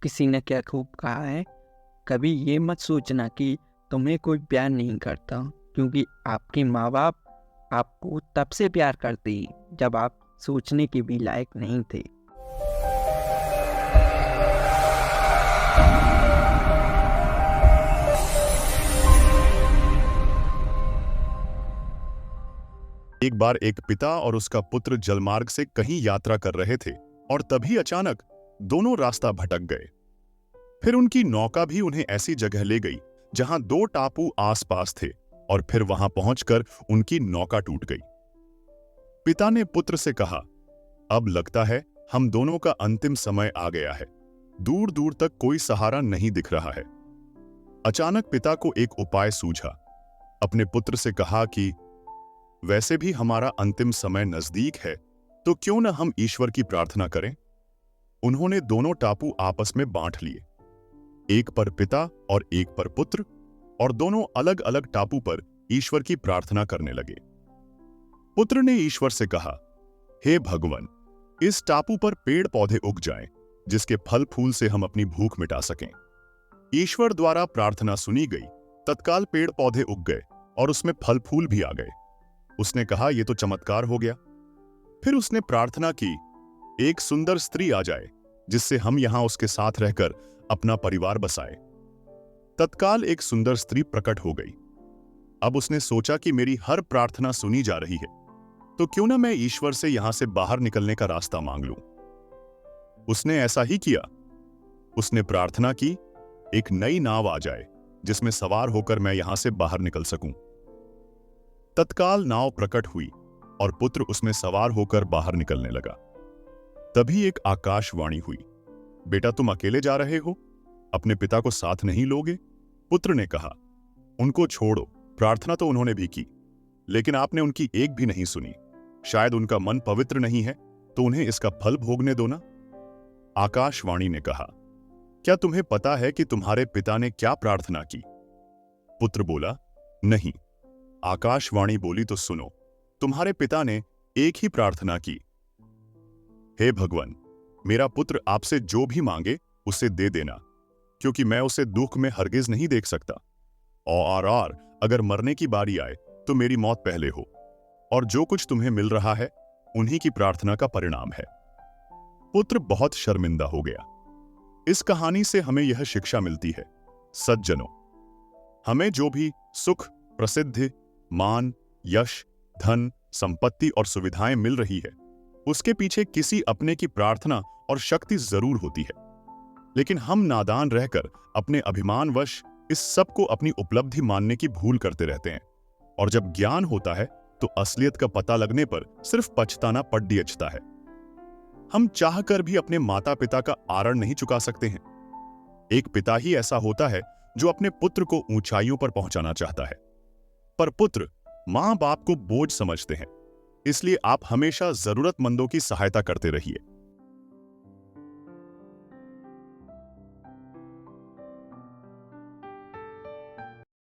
किसी ने क्या खूब कहा है, कभी ये मत सोचना कि तुम्हें कोई प्यार नहीं करता, क्योंकि आपके माँ-बाप आपको तब से प्यार करते जब आप सोचने के भी लायक नहीं थे। एक बार एक पिता और उसका पुत्र जलमार्ग से कहीं यात्रा कर रहे थे और तभी अचानक दोनों रास्ता भटक गए। फिर उनकी नौका भी उन्हें ऐसी जगह ले गई जहां दो टापू आसपास थे और फिर वहां पहुंचकर उनकी नौका टूट गई। पिता ने पुत्र से कहा, अब लगता है हम दोनों का अंतिम समय आ गया है। दूर दूर तक कोई सहारा नहीं दिख रहा है। अचानक पिता को एक उपाय सूझा। अपने पुत्र से कहा कि वैसे भी हमारा अंतिम समय नजदीक है, तो क्यों न हम ईश्वर की प्रार्थना करें। उन्होंने दोनों टापू आपस में बांट लिए, एक पर पिता और एक पर पुत्र, और दोनों अलग अलग टापू पर ईश्वर की प्रार्थना करने लगे। पुत्र ने ईश्वर से कहा, हे भगवान, इस टापू पर पेड़ पौधे उग जाएं, जिसके फल फूल से हम अपनी भूख मिटा सकें। ईश्वर द्वारा प्रार्थना सुनी गई। तत्काल पेड़ पौधे उग गए और उसमें फल फूल भी आ गए। उसने कहा, यह तो चमत्कार हो गया। फिर उसने प्रार्थना की, एक सुंदर स्त्री आ जाए जिससे हम यहां उसके साथ रहकर अपना परिवार बसाए। तत्काल एक सुंदर स्त्री प्रकट हो गई। अब उसने सोचा कि मेरी हर प्रार्थना सुनी जा रही है, तो क्यों ना मैं ईश्वर से यहां से बाहर निकलने का रास्ता मांग लूं। उसने ऐसा ही किया। उसने प्रार्थना की, एक नई नाव आ जाए जिसमें सवार होकर मैं यहां से बाहर निकल सकूं। तत्काल नाव प्रकट हुई और पुत्र उसमें सवार होकर बाहर निकलने लगा। तभी एक आकाशवाणी हुई, बेटा तुम अकेले जा रहे हो, अपने पिता को साथ नहीं लोगे। पुत्र ने कहा, उनको छोड़ो, प्रार्थना तो उन्होंने भी की, लेकिन आपने उनकी एक भी नहीं सुनी। शायद उनका मन पवित्र नहीं है, तो उन्हें इसका फल भोगने दो ना। आकाशवाणी ने कहा, क्या तुम्हें पता है कि तुम्हारे पिता ने क्या प्रार्थना की। पुत्र बोला, नहीं। आकाशवाणी बोली, तो सुनो, तुम्हारे पिता ने एक ही प्रार्थना की, हे भगवान, मेरा पुत्र आपसे जो भी मांगे उसे दे देना, क्योंकि मैं उसे दुख में हरगिज नहीं देख सकता। और अगर मरने की बारी आए तो मेरी मौत पहले हो, और जो कुछ तुम्हें मिल रहा है उन्हीं की प्रार्थना का परिणाम है। पुत्र बहुत शर्मिंदा हो गया। इस कहानी से हमें यह शिक्षा मिलती है, सज्जनों, हमें जो भी सुख, प्रसिद्धि, मान, यश, धन, संपत्ति और सुविधाएं मिल रही है, उसके पीछे किसी अपने की प्रार्थना और शक्ति जरूर होती है। लेकिन हम नादान रहकर अपने अभिमानवश इस सब को अपनी उपलब्धि मानने की भूल करते रहते हैं, और जब ज्ञान होता है तो असलियत का पता लगने पर सिर्फ पछताना पड़ता है। हम चाहकर भी अपने माता पिता का आरण नहीं चुका सकते हैं। एक पिता ही ऐसा होता है जो अपने पुत्र को ऊंचाइयों पर पहुंचाना चाहता है, पर पुत्र मां बाप को बोझ समझते हैं। इसलिए आप हमेशा जरूरतमंदों की सहायता करते रहिए।